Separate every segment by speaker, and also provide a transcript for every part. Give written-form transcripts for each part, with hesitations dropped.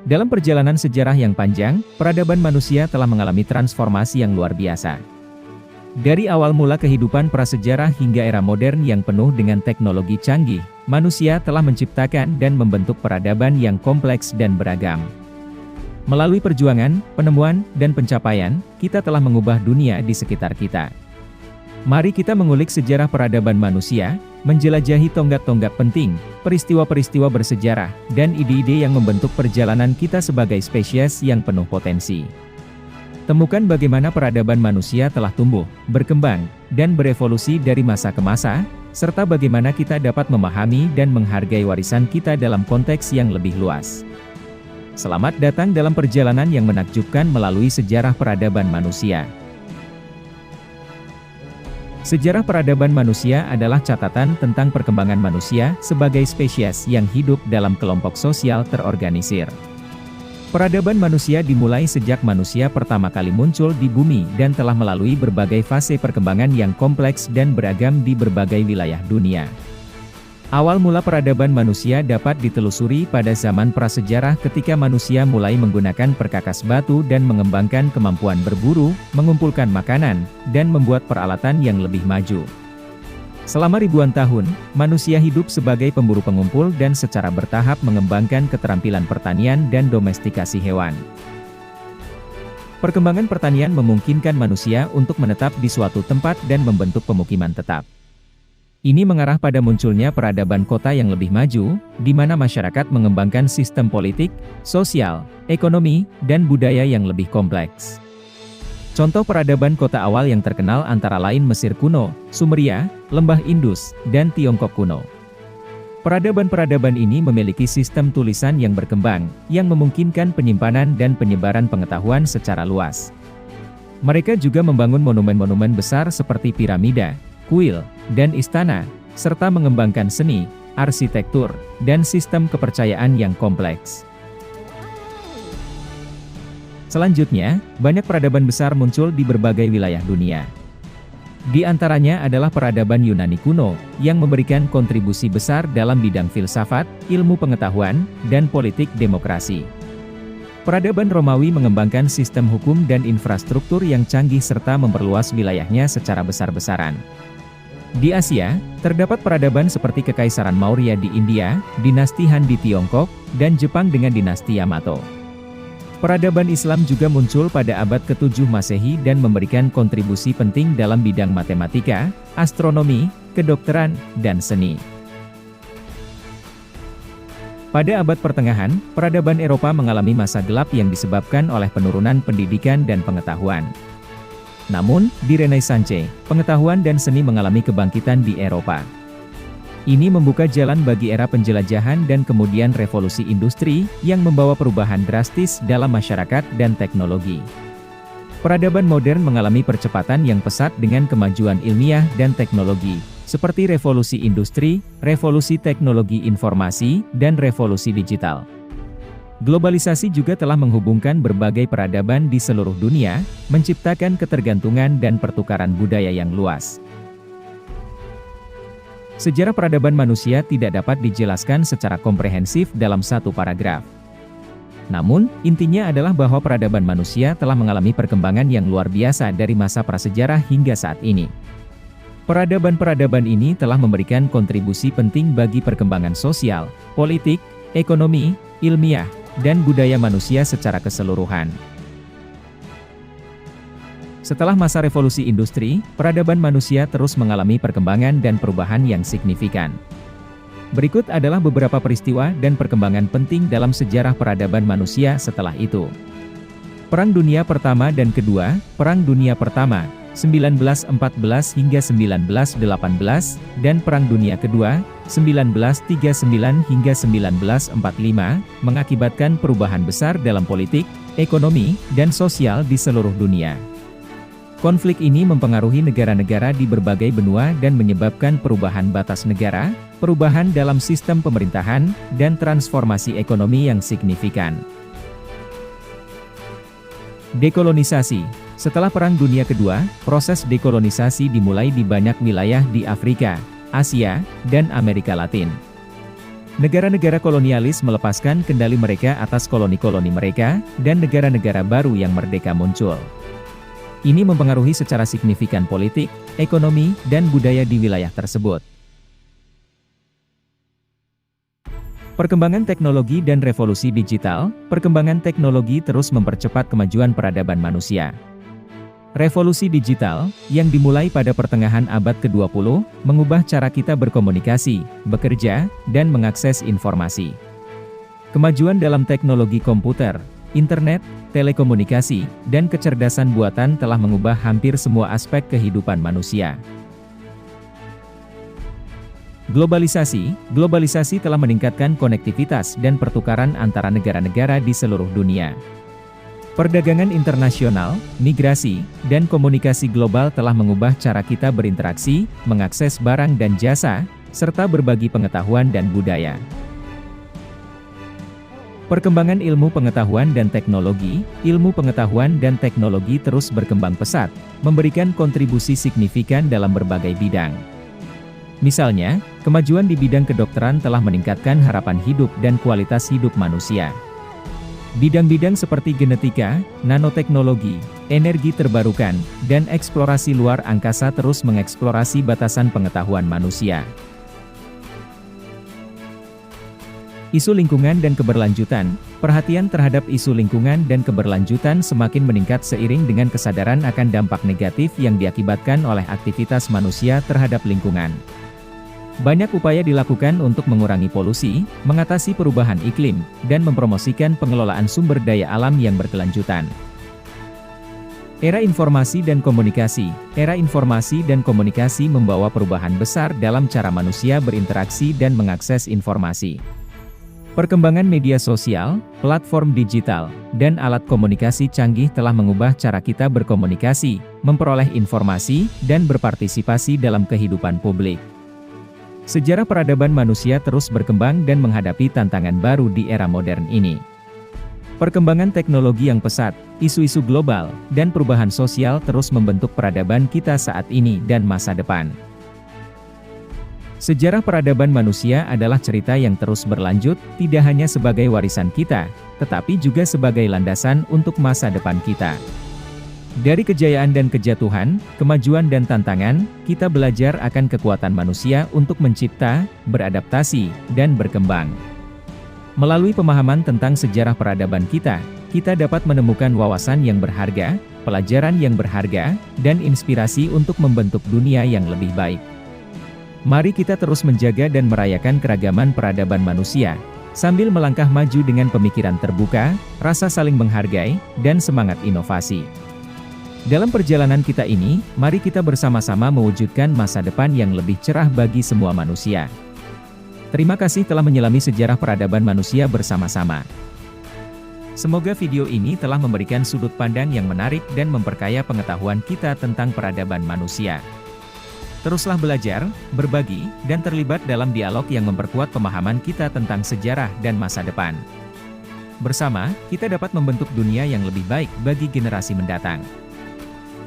Speaker 1: Dalam perjalanan sejarah yang panjang, peradaban manusia telah mengalami transformasi yang luar biasa. Dari awal mula kehidupan prasejarah hingga era modern yang penuh dengan teknologi canggih, manusia telah menciptakan dan membentuk peradaban yang kompleks dan beragam. Melalui perjuangan, penemuan, dan pencapaian, kita telah mengubah dunia di sekitar kita. Mari kita mengulik sejarah peradaban manusia, menjelajahi tonggak-tonggak penting, peristiwa-peristiwa bersejarah, dan ide-ide yang membentuk perjalanan kita sebagai spesies yang penuh potensi. Temukan bagaimana peradaban manusia telah tumbuh, berkembang, dan berevolusi dari masa ke masa, serta bagaimana kita dapat memahami dan menghargai warisan kita dalam konteks yang lebih luas. Selamat datang dalam perjalanan yang menakjubkan melalui sejarah peradaban manusia. Sejarah peradaban manusia adalah catatan tentang perkembangan manusia sebagai spesies yang hidup dalam kelompok sosial terorganisir. Peradaban manusia dimulai sejak manusia pertama kali muncul di bumi dan telah melalui berbagai fase perkembangan yang kompleks dan beragam di berbagai wilayah dunia. Awal mula peradaban manusia dapat ditelusuri pada zaman prasejarah ketika manusia mulai menggunakan perkakas batu dan mengembangkan kemampuan berburu, mengumpulkan makanan, dan membuat peralatan yang lebih maju. Selama ribuan tahun, manusia hidup sebagai pemburu pengumpul dan secara bertahap mengembangkan keterampilan pertanian dan domestikasi hewan. Perkembangan pertanian memungkinkan manusia untuk menetap di suatu tempat dan membentuk pemukiman tetap. Ini mengarah pada munculnya peradaban kota yang lebih maju, di mana masyarakat mengembangkan sistem politik, sosial, ekonomi, dan budaya yang lebih kompleks. Contoh peradaban kota awal yang terkenal antara lain Mesir kuno, Sumeria, Lembah Indus, dan Tiongkok kuno. Peradaban-peradaban ini memiliki sistem tulisan yang berkembang, yang memungkinkan penyimpanan dan penyebaran pengetahuan secara luas. Mereka juga membangun monumen-monumen besar seperti piramida, kuil, dan istana, serta mengembangkan seni, arsitektur, dan sistem kepercayaan yang kompleks. Selanjutnya, banyak peradaban besar muncul di berbagai wilayah dunia. Di antaranya adalah peradaban Yunani kuno, yang memberikan kontribusi besar dalam bidang filsafat, ilmu pengetahuan, dan politik demokrasi. Peradaban Romawi mengembangkan sistem hukum dan infrastruktur yang canggih serta memperluas wilayahnya secara besar-besaran. Di Asia, terdapat peradaban seperti Kekaisaran Maurya di India, dinasti Han di Tiongkok, dan Jepang dengan dinasti Yamato. Peradaban Islam juga muncul pada abad ke-7 Masehi dan memberikan kontribusi penting dalam bidang matematika, astronomi, kedokteran, dan seni. Pada abad pertengahan, peradaban Eropa mengalami masa gelap yang disebabkan oleh penurunan pendidikan dan pengetahuan. Namun, di Renaissance, pengetahuan dan seni mengalami kebangkitan di Eropa. Ini membuka jalan bagi era penjelajahan dan kemudian revolusi industri, yang membawa perubahan drastis dalam masyarakat dan teknologi. Peradaban modern mengalami percepatan yang pesat dengan kemajuan ilmiah dan teknologi, seperti revolusi industri, revolusi teknologi informasi, dan revolusi digital. Globalisasi juga telah menghubungkan berbagai peradaban di seluruh dunia, menciptakan ketergantungan dan pertukaran budaya yang luas. Sejarah peradaban manusia tidak dapat dijelaskan secara komprehensif dalam satu paragraf. Namun, intinya adalah bahwa peradaban manusia telah mengalami perkembangan yang luar biasa dari masa prasejarah hingga saat ini. Peradaban-peradaban ini telah memberikan kontribusi penting bagi perkembangan sosial, politik, ekonomi, ilmiah, dan budaya manusia secara keseluruhan. Setelah masa revolusi industri, peradaban manusia terus mengalami perkembangan dan perubahan yang signifikan. Berikut adalah beberapa peristiwa dan perkembangan penting dalam sejarah peradaban manusia setelah itu. Perang Dunia Pertama dan Kedua, Perang Dunia Pertama, 1914 hingga 1918, dan Perang Dunia Kedua, 1939 hingga 1945, mengakibatkan perubahan besar dalam politik, ekonomi, dan sosial di seluruh dunia. Konflik ini mempengaruhi negara-negara di berbagai benua dan menyebabkan perubahan batas negara, perubahan dalam sistem pemerintahan, dan transformasi ekonomi yang signifikan. Dekolonisasi. Setelah Perang Dunia Kedua, proses dekolonisasi dimulai di banyak wilayah di Afrika, Asia, dan Amerika Latin. Negara-negara kolonialis melepaskan kendali mereka atas koloni-koloni mereka, dan negara-negara baru yang merdeka muncul. Ini mempengaruhi secara signifikan politik, ekonomi, dan budaya di wilayah tersebut. Perkembangan teknologi dan revolusi digital, perkembangan teknologi terus mempercepat kemajuan peradaban manusia. Revolusi digital, yang dimulai pada pertengahan abad ke-20, mengubah cara kita berkomunikasi, bekerja, dan mengakses informasi. Kemajuan dalam teknologi komputer, internet, telekomunikasi, dan kecerdasan buatan telah mengubah hampir semua aspek kehidupan manusia. Globalisasi telah meningkatkan konektivitas dan pertukaran antara negara-negara di seluruh dunia. Perdagangan internasional, migrasi, dan komunikasi global telah mengubah cara kita berinteraksi, mengakses barang dan jasa, serta berbagi pengetahuan dan budaya. Perkembangan ilmu pengetahuan dan teknologi terus berkembang pesat, memberikan kontribusi signifikan dalam berbagai bidang. Misalnya, kemajuan di bidang kedokteran telah meningkatkan harapan hidup dan kualitas hidup manusia. Bidang-bidang seperti genetika, nanoteknologi, energi terbarukan, dan eksplorasi luar angkasa terus mengeksplorasi batasan pengetahuan manusia. Isu lingkungan dan keberlanjutan, perhatian terhadap isu lingkungan dan keberlanjutan semakin meningkat seiring dengan kesadaran akan dampak negatif yang diakibatkan oleh aktivitas manusia terhadap lingkungan. Banyak upaya dilakukan untuk mengurangi polusi, mengatasi perubahan iklim, dan mempromosikan pengelolaan sumber daya alam yang berkelanjutan. Era informasi dan komunikasi membawa perubahan besar dalam cara manusia berinteraksi dan mengakses informasi. Perkembangan media sosial, platform digital, dan alat komunikasi canggih telah mengubah cara kita berkomunikasi, memperoleh informasi, dan berpartisipasi dalam kehidupan publik. Sejarah peradaban manusia terus berkembang dan menghadapi tantangan baru di era modern ini. Perkembangan teknologi yang pesat, isu-isu global, dan perubahan sosial terus membentuk peradaban kita saat ini dan masa depan. Sejarah peradaban manusia adalah cerita yang terus berlanjut, tidak hanya sebagai warisan kita, tetapi juga sebagai landasan untuk masa depan kita. Dari kejayaan dan kejatuhan, kemajuan dan tantangan, kita belajar akan kekuatan manusia untuk mencipta, beradaptasi, dan berkembang. Melalui pemahaman tentang sejarah peradaban kita dapat menemukan wawasan yang berharga, pelajaran yang berharga, dan inspirasi untuk membentuk dunia yang lebih baik. Mari kita terus menjaga dan merayakan keragaman peradaban manusia, sambil melangkah maju dengan pemikiran terbuka, rasa saling menghargai, dan semangat inovasi. Dalam perjalanan kita ini, mari kita bersama-sama mewujudkan masa depan yang lebih cerah bagi semua manusia. Terima kasih telah menyelami sejarah peradaban manusia bersama-sama. Semoga video ini telah memberikan sudut pandang yang menarik dan memperkaya pengetahuan kita tentang peradaban manusia. Teruslah belajar, berbagi, dan terlibat dalam dialog yang memperkuat pemahaman kita tentang sejarah dan masa depan. Bersama, kita dapat membentuk dunia yang lebih baik bagi generasi mendatang.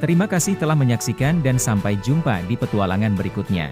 Speaker 1: Terima kasih telah menyaksikan dan sampai jumpa di petualangan berikutnya.